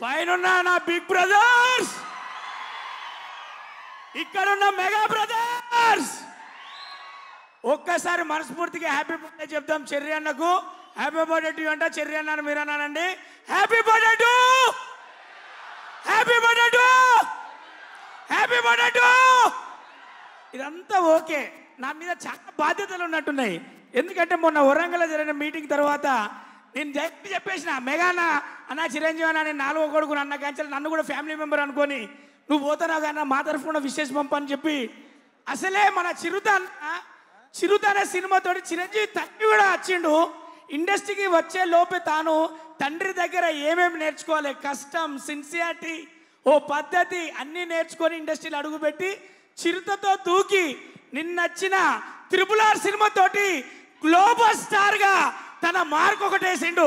పైనున్న నా big brothers, ఇక్కడున్న మెగా బ్రదర్స్, ఒక్కసారి మనస్ఫూర్తిగా హ్యాపీ బర్త్డే చెప్తాం చెర్రి అన్నకు. హ్యాపీ బర్త్డే టు అంట. చెర్రి అన్నాను మీరు అన్నానండి. Happy birthday to, happy birthday to, happy birthday to. ఇదంతా ఓకే. నా మీద చాలా బాధ్యతలు ఉన్నట్టున్నాయి. ఎందుకంటే మొన్న వరంగల్లో జరిగిన మీటింగ్ తర్వాత నేను చెప్పేసిన మెగా అన్న చిరంజీవి అన్న నేను 4వ కొడుకు అన్న కాంచెలు నన్ను కూడా ఫ్యామిలీ మెంబర్ అనుకొని నువ్వు పోతున్నావు కన్నా మా తరఫున విశేష పంపని చెప్పి అసలే మన చిరుత అనే సినిమాతోటి చిరంజీవి తండ్రి కూడా వచ్చిండు. ఇండస్ట్రీకి వచ్చే లోపే తాను తండ్రి దగ్గర ఏమేమి నేర్చుకోవాలి, కష్టం, సిన్సియారిటీ, ఓ పద్ధతి అన్నీ నేర్చుకొని ఇండస్ట్రీలో అడుగుపెట్టి చిరుతతో దూకి నిన్నొచ్చిన RRR సినిమాతోటి గ్లోబల్ స్టార్గా తన మార్క్ ఒకటేసిండు.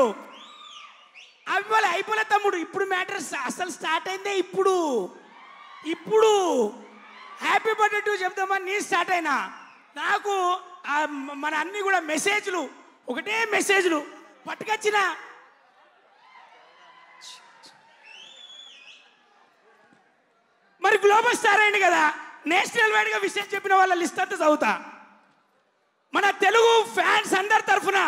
అవి అయిపోలే తమ్ముడు. ఇప్పుడు మ్యాటర్ అసలు స్టార్ట్ అయిందే ఇప్పుడు. హ్యాపీ బర్త్డే టు చెప్తామని నీ స్టార్ట్ అయినా నాకు మన అన్ని కూడా మెసేజ్లు, ఒకటే మెసేజ్లు పట్టుకొచ్చిన. మరి గ్లోబల్ స్టార్ అయింది కదా, నేషనల్ వైడ్గా విషయం చెప్పిన వాళ్ళ లిస్ట్ అంతా చదువుతా. మన తెలుగు ఫ్యాన్స్ అందరి తరఫున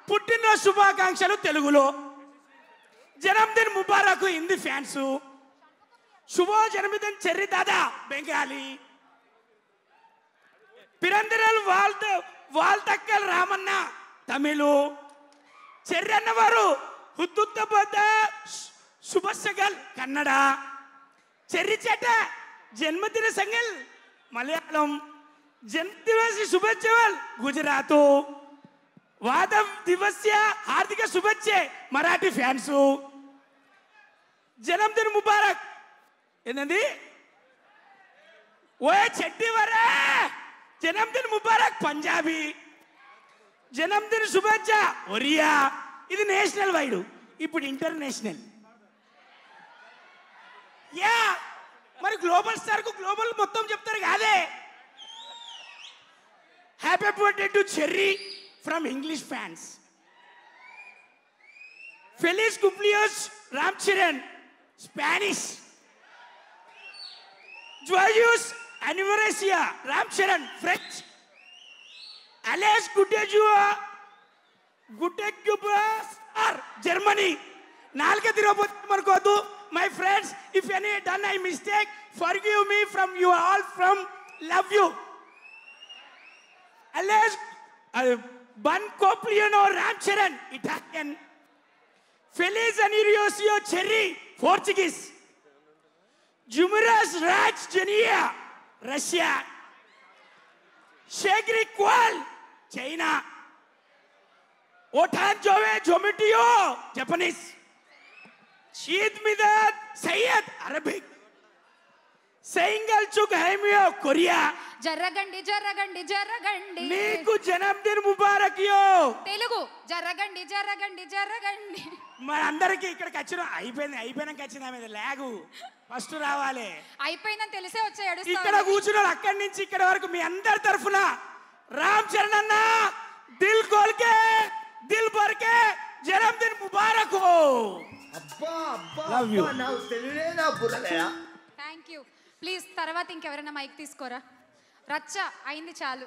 పుట్టినరోజు శుభాకాంక్షలు తెలుగులో. జన్మదిన్ ముబారక్ హిందీ ఫ్యాన్స్. శుభో జన్మదిన్ చెర్రి దాదా బెంగాలీ. పిరందిరల్ వాల్తక్కల్ రామన్న తమిళు. చెర్రి అన్నవారు హుద్దుత్తబద్ద శుభసగల్ కన్నడ. చెర్రి చేట జన్మదిన సంగల్ మలయాళం. జన్మదివస్ శుభేచ్ఛలు గుజరాత్. వాదం దివస్య హార్దిక శుభేచ్ఛ మరాఠీ ఫ్యాన్స్. జన్మదిన్ ముబారక్ ఏంటండి ఓ చెట్టి వరే జన్మదిన్ ముబారక్ పంజాబీ. జన్మదిన శుభేచ్ఛ ఒరియా. ఇది నేషనల్ వైడ్. ఇప్పుడు ఇంటర్నేషనల్. యా మరి గ్లోబల్ స్టార్ కు గ్లోబల్ మొత్తం చెప్తారు కాదే. Happy birthday to Cherry from English fans. ఫెలిస్ కుప్లియోస్ రామ్ చరణ్ స్పానిష్. జోయూస్ అనివర్సియా రామ్ చరణ్ ఫ్రెంచ్. అలెస్ గుటెగ్యుబాస్ జర్మనీ. నాలుగే తిరగబోతే అనుకోవద్దు. My friends, if any done I mistake forgive me from you all from love you. అలెస్ బన్ కోప్లియనో రామ్ చరణ్ ఇటాలియన్. ఫెలిస్ అనివర్సియో చెర్రీ పోర్చుగీస్. జుమరస్ రాజ్ జెనియా రష్యా. షేగ్రి క్వాల్ చైనా. ఓఠాన్ జోవే జోమిటియో జపనీస్. షీద్ మిదాద్ సయ్యద్ అరబిక్. సైంగల్ చుక్ హైమియో కొరియా. జర్రగండి జర్రగండి జర్రగండి నీకు జన్మదిన్ ముబారక్ యో తెలుగు. జర్రగండి జర్రగండి జర్రగండి. మనందరికి ఇక్కడికి వచ్చిన అయిపోయినాక వచ్చిన మీద లాగు ఫస్ట్ రావాలి. అయిపోయిందని తెలిసే వచ్చే ఇక్కడ కూర్చున్న అక్కడి నుంచి ఇక్కడ వరకు మీ అందరి తరఫున రామ్ చరణ్ అన్న దిల్ కోల్కే దిల్ భర్కే జన్మదిన్ ముబారక్. Thank you. ప్లీజ్ తర్వాత ఇంకెవరైనా మైక్ తీసుకోరా. రచ్చ అయింది చాలు.